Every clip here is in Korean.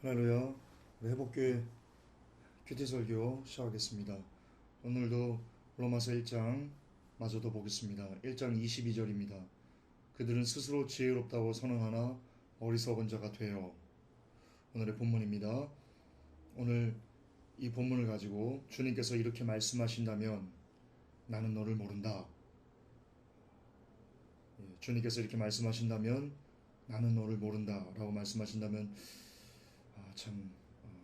할렐루야. 우리 회복교회 큐티설교 시작하겠습니다. 오늘도 로마서 1장 마저도 보겠습니다. 1장 22절입니다. 그들은 스스로 지혜롭다고 선언하나 어리석은 자가 되어. 오늘의 본문입니다. 오늘 이 본문을 가지고 주님께서 이렇게 말씀하신다면 나는 너를 모른다. 주님께서 이렇게 말씀하신다면 나는 너를 모른다 라고 말씀하신다면 참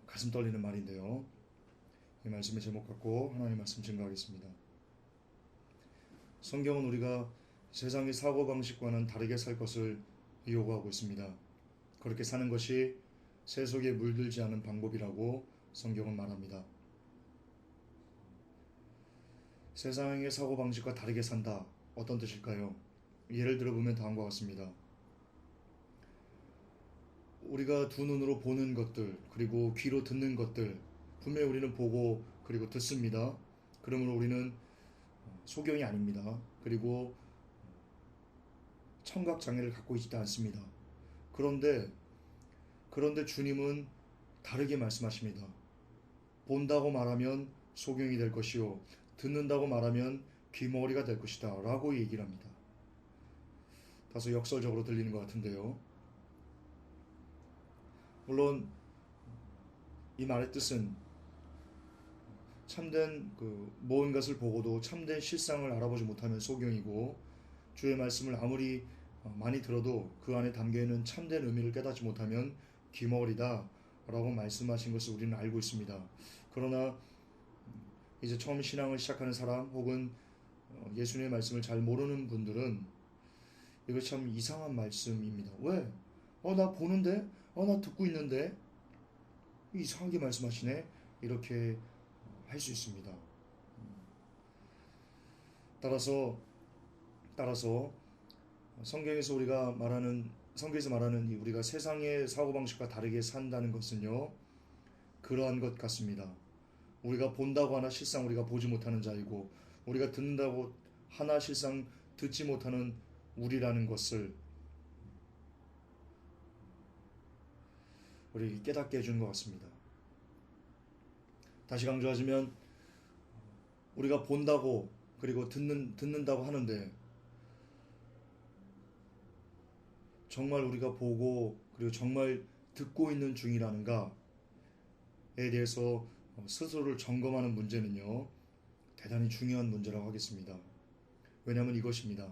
가슴 떨리는 말인데요. 이 말씀의 제목 갖고 하나님 말씀 증거하겠습니다. 성경은 우리가 세상의 사고방식과는 다르게 살 것을 요구하고 있습니다. 그렇게 사는 것이 세속에 물들지 않은 방법이라고 성경은 말합니다. 세상의 사고방식과 다르게 산다. 어떤 뜻일까요? 예를 들어보면 다음과 같습니다. 우리가 두 눈으로 보는 것들, 그리고 귀로 듣는 것들, 분명히 우리는 보고 그리고 듣습니다. 그러므로 우리는 소경이 아닙니다. 그리고 청각장애를 갖고 있지 않습니다. 그런데 주님은 다르게 말씀하십니다. 본다고 말하면 소경이 될 것이요, 듣는다고 말하면 귀머거리가 될 것이다 라고 얘기를 합니다. 다소 역설적으로 들리는 것 같은데요. 물론 이 말의 뜻은 참된 모든 것을 보고도 참된 실상을 알아보지 못하면 소경이고, 주의 말씀을 아무리 많이 들어도 그 안에 담겨있는 참된 의미를 깨닫지 못하면 귀머거리다 라고 말씀하신 것을 우리는 알고 있습니다. 그러나 이제 처음 신앙을 시작하는 사람 혹은 예수님의 말씀을 잘 모르는 분들은 이거 참 이상한 말씀입니다. 왜? 나 보는데? 나 듣고 있는데? 이상하게 말씀하시네? 이렇게 할 수 있습니다. 따라서 성경에서 말하는 우리가 세상의 사고방식과 다르게 산다는 것은요, 그러한 것 같습니다. 우리가 본다고 하나 실상 우리가 보지 못하는 자이고, 우리가 듣는다고 하나 실상 듣지 못하는 우리라는 것을 우리 깨닫게 해준 것 같습니다. 다시 강조하자면 우리가 본다고 그리고 듣는다고 하는데, 정말 우리가 보고 그리고 정말 듣고 있는 중이라는가에 대해서 스스로를 점검하는 문제는요, 대단히 중요한 문제라고 하겠습니다. 왜냐하면 이것입니다.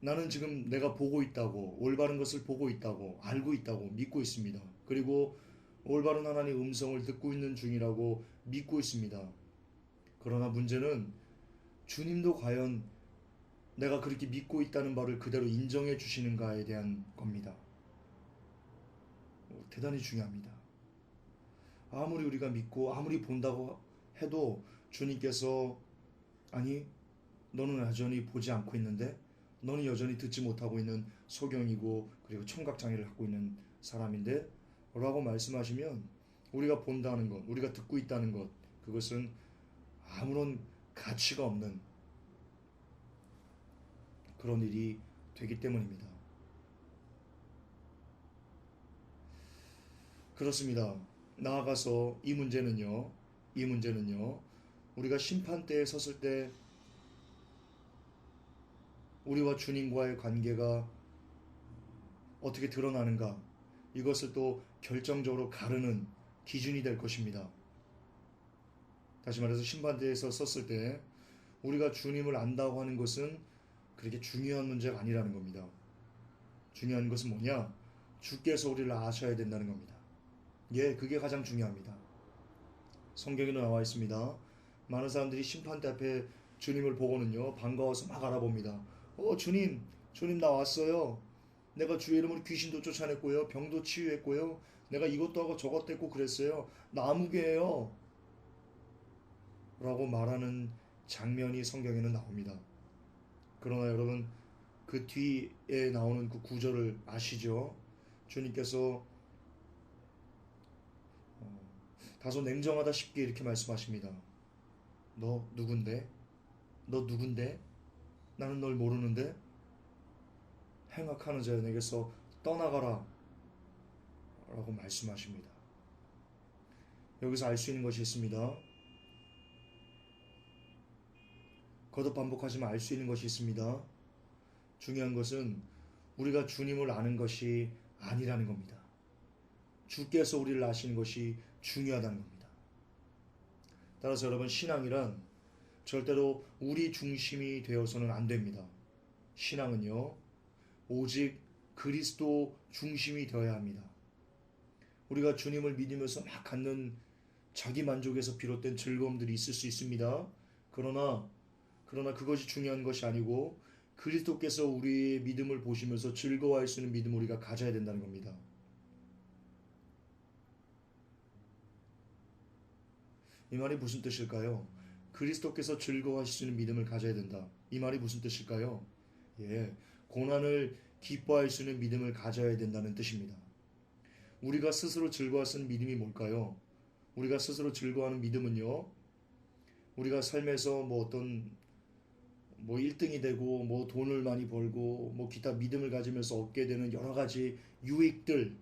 나는 지금 내가 보고 있다고, 올바른 것을 보고 있다고, 알고 있다고 믿고 있습니다. 그리고 올바른 하나님의 음성을 듣고 있는 중이라고 믿고 있습니다. 그러나 문제는 주님도 과연 내가 그렇게 믿고 있다는 바를 그대로 인정해 주시는가에 대한 겁니다. 대단히 중요합니다. 아무리 우리가 믿고 아무리 본다고 해도 주님께서 아니, 너는 여전히 보지 않고 있는데, 너는 여전히 듣지 못하고 있는 소경이고 그리고 청각장애를 갖고 있는 사람인데 라고 말씀하시면, 우리가 본다는 것, 우리가 듣고 있다는 것, 그것은 아무런 가치가 없는 그런 일이 되기 때문입니다. 그렇습니다. 나아가서 이 문제는요, 우리가 심판대에 섰을 때 우리와 주님과의 관계가 어떻게 드러나는가, 이것을 또 결정적으로 가르는 기준이 될 것입니다. 다시 말해서 심판대에서 섰을 때 우리가 주님을 안다고 하는 것은 그렇게 중요한 문제가 아니라는 겁니다. 중요한 것은 뭐냐? 주께서 우리를 아셔야 된다는 겁니다. 그게 가장 중요합니다. 성경에도 나와 있습니다. 많은 사람들이 심판대 앞에 주님을 보고는요, 반가워서 막 알아봅니다. 주님 나 왔어요. 내가 주의 이름으로 귀신도 쫓아냈고요, 병도 치유했고요, 내가 이것도 하고 저것도 했고 그랬어요. 나 아무개예요 라고 말하는 장면이 성경에는 나옵니다. 그러나 여러분, 그 뒤에 나오는 그 구절을 아시죠? 주님께서 다소 냉정하다 싶게 이렇게 말씀하십니다. 너 누군데? 나는 널 모르는데? 행악하는 자여 내게서 떠나가라 라고 말씀하십니다. 여기서 알 수 있는 것이 있습니다. 거듭 반복하지만 알 수 있는 것이 있습니다. 중요한 것은 우리가 주님을 아는 것이 아니라는 겁니다. 주께서 우리를 아시는 것이 중요하다는 겁니다. 따라서 여러분, 신앙이란 절대로 우리 중심이 되어서는 안 됩니다. 신앙은요, 오직 그리스도 중심이 되어야 합니다. 우리가 주님을 믿으면서 막 갖는 자기 만족에서 비롯된 즐거움들이 있을 수 있습니다. 그러나 그것이 중요한 것이 아니고 그리스도께서 우리의 믿음을 보시면서 즐거워할 수 있는 믿음을 우리가 가져야 된다는 겁니다. 이 말이 무슨 뜻일까요? 그리스도께서 즐거워하실 수 있는 믿음을 가져야 된다. 이 말이 무슨 뜻일까요? 고난을 기뻐할 수 있는 믿음을 가져야 된다는 뜻입니다. 우리가 스스로 즐거워할 수 있는 믿음이 뭘까요? 우리가 스스로 즐거워하는 믿음은요, 우리가 삶에서 어떤 1등이 되고 돈을 많이 벌고 기타 믿음을 가지면서 얻게 되는 여러 가지 유익들,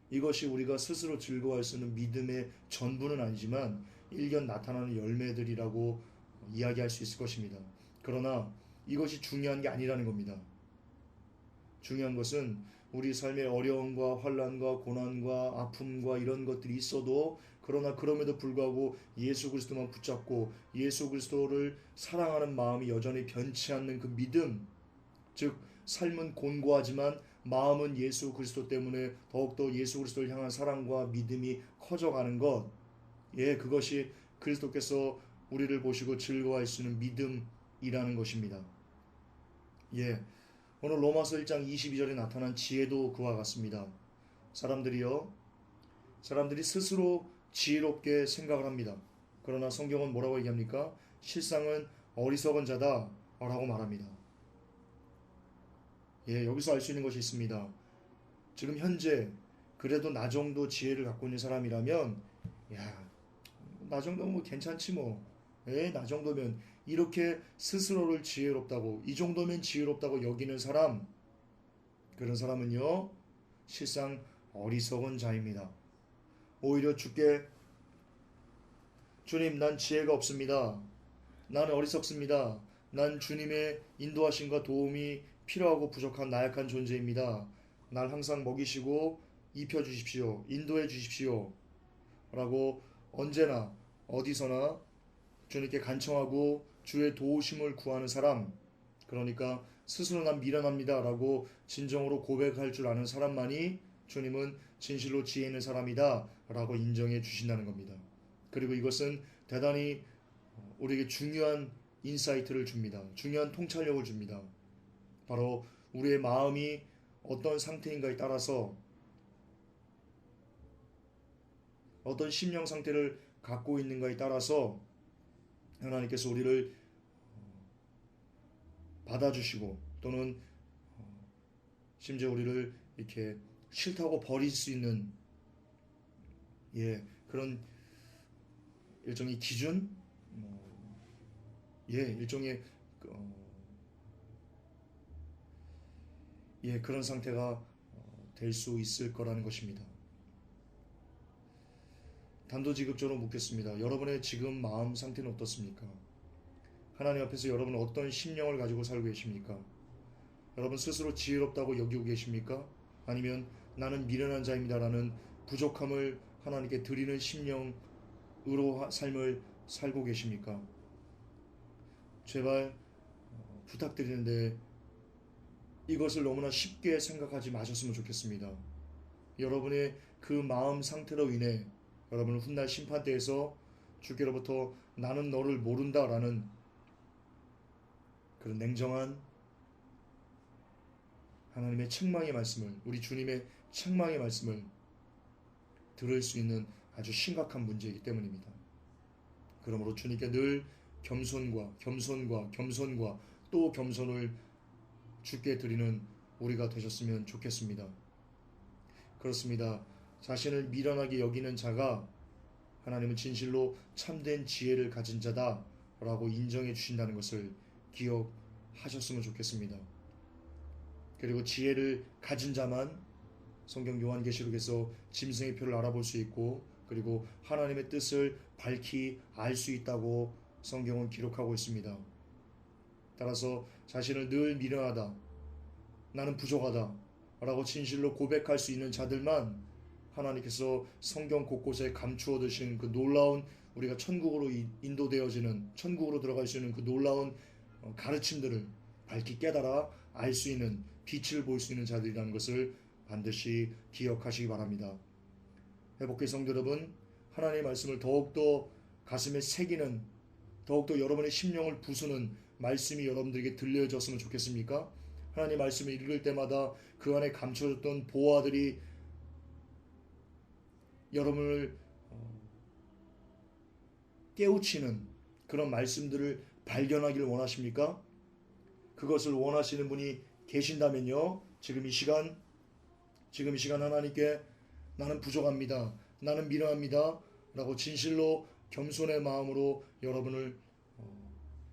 이것이 우리가 스스로 즐거워할 수 있는 믿음의 전부는 아니지만 일견 나타나는 열매들이라고 이야기할 수 있을 것입니다. 그러나 이것이 중요한 게 아니라는 겁니다. 중요한 것은 우리 삶의 어려움과 환난과 고난과 아픔과 이런 것들이 있어도, 그러나 그럼에도 불구하고 예수 그리스도만 붙잡고 예수 그리스도를 사랑하는 마음이 여전히 변치 않는 그 믿음, 즉 삶은 곤고하지만 마음은 예수 그리스도 때문에 더욱더 예수 그리스도를 향한 사랑과 믿음이 커져가는 것, 그것이 그리스도께서 우리를 보시고 즐거워할 수 있는 믿음이라는 것입니다. 오늘 로마서 1장 22절에 나타난 지혜도 그와 같습니다. 사람들이 스스로 지혜롭게 생각을 합니다. 그러나 성경은 뭐라고 얘기합니까? 실상은 어리석은 자다 라고 말합니다. 여기서 알 수 있는 것이 있습니다. 지금 현재 그래도 나 정도 지혜를 갖고 있는 사람이라면, 나 정도면 괜찮지 나 정도면, 이렇게 스스로를 지혜롭다고, 이 정도면 지혜롭다고 여기는 사람, 그런 사람은요, 실상 어리석은 자입니다. 오히려 주님, 난 지혜가 없습니다. 나는 어리석습니다. 난 주님의 인도하심과 도움이 필요하고 부족한 나약한 존재입니다. 날 항상 먹이시고 입혀주십시오. 인도해 주십시오. 라고 언제나 어디서나 주님께 간청하고 주의 도우심을 구하는 사람, 그러니까 스스로 난 미련합니다 라고 진정으로 고백할 줄 아는 사람만이 주님은 진실로 지혜 있는 사람이다 라고 인정해 주신다는 겁니다. 그리고 이것은 대단히 우리에게 중요한 인사이트를 줍니다. 중요한 통찰력을 줍니다. 바로 우리의 마음이 어떤 상태인가에 따라서, 어떤 심령 상태를 갖고 있는가에 따라서 하나님께서 우리를 받아주시고, 또는 심지어 우리를 이렇게 싫다고 버릴 수 있는 그런 일종의 기준, 일종의 그런 상태가 될 수 있을 거라는 것입니다. 단도직입적으로 묻겠습니다. 여러분의 지금 마음 상태는 어떻습니까? 하나님 앞에서 여러분은 어떤 심령을 가지고 살고 계십니까? 여러분 스스로 지혜롭다고 여기고 계십니까? 아니면 나는 미련한 자입니다라는 부족함을 하나님께 드리는 심령으로 삶을 살고 계십니까? 제발 부탁드리는데 이것을 너무나 쉽게 생각하지 마셨으면 좋겠습니다. 여러분의 그 마음 상태로 인해 여러분은 훗날 심판대에서 주께로부터 나는 너를 모른다라는 그런 냉정한 하나님의 책망의 말씀을, 우리 주님의 책망의 말씀을 들을 수 있는 아주 심각한 문제이기 때문입니다. 그러므로 주님께 늘 겸손과 또 겸손을 주께 드리는 우리가 되셨으면 좋겠습니다. 그렇습니다. 자신을 미련하게 여기는 자가 하나님은 진실로 참된 지혜를 가진 자다 라고 인정해 주신다는 것을 기억하셨으면 좋겠습니다. 그리고 지혜를 가진 자만 성경 요한계시록에서 짐승의 표를 알아볼 수 있고 그리고 하나님의 뜻을 밝히 알 수 있다고 성경은 기록하고 있습니다. 따라서 자신을 늘 미련하다, 나는 부족하다 라고 진실로 고백할 수 있는 자들만 하나님께서 성경 곳곳에 감추어 두신 그 놀라운, 우리가 천국으로 인도되어지는, 천국으로 들어갈 수 있는 그 놀라운 가르침들을 밝히 깨달아 알 수 있는, 빛을 볼 수 있는 자들이라는 것을 반드시 기억하시기 바랍니다. 회복의 성도 여러분, 하나님의 말씀을 더욱더 가슴에 새기는, 더욱더 여러분의 심령을 부수는 말씀이 여러분들에게 들려졌으면 좋겠습니까? 하나님 말씀을 읽을 때마다 그 안에 감춰졌던 보화들이 여러분을 깨우치는 그런 말씀들을 발견하기를 원하십니까? 그것을 원하시는 분이 계신다면요, 지금 이 시간 하나님께 나는 부족합니다, 나는 미련합니다 라고 진실로 겸손의 마음으로 여러분을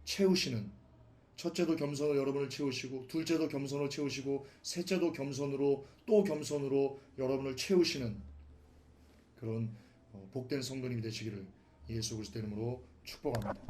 채우시는, 첫째도 겸손으로 여러분을 채우시고 둘째도 겸손으로 채우시고 셋째도 겸손으로 또 겸손으로 여러분을 채우시는 그런 복된 성도님이 되시기를 예수 그리스도 이름으로 축복합니다.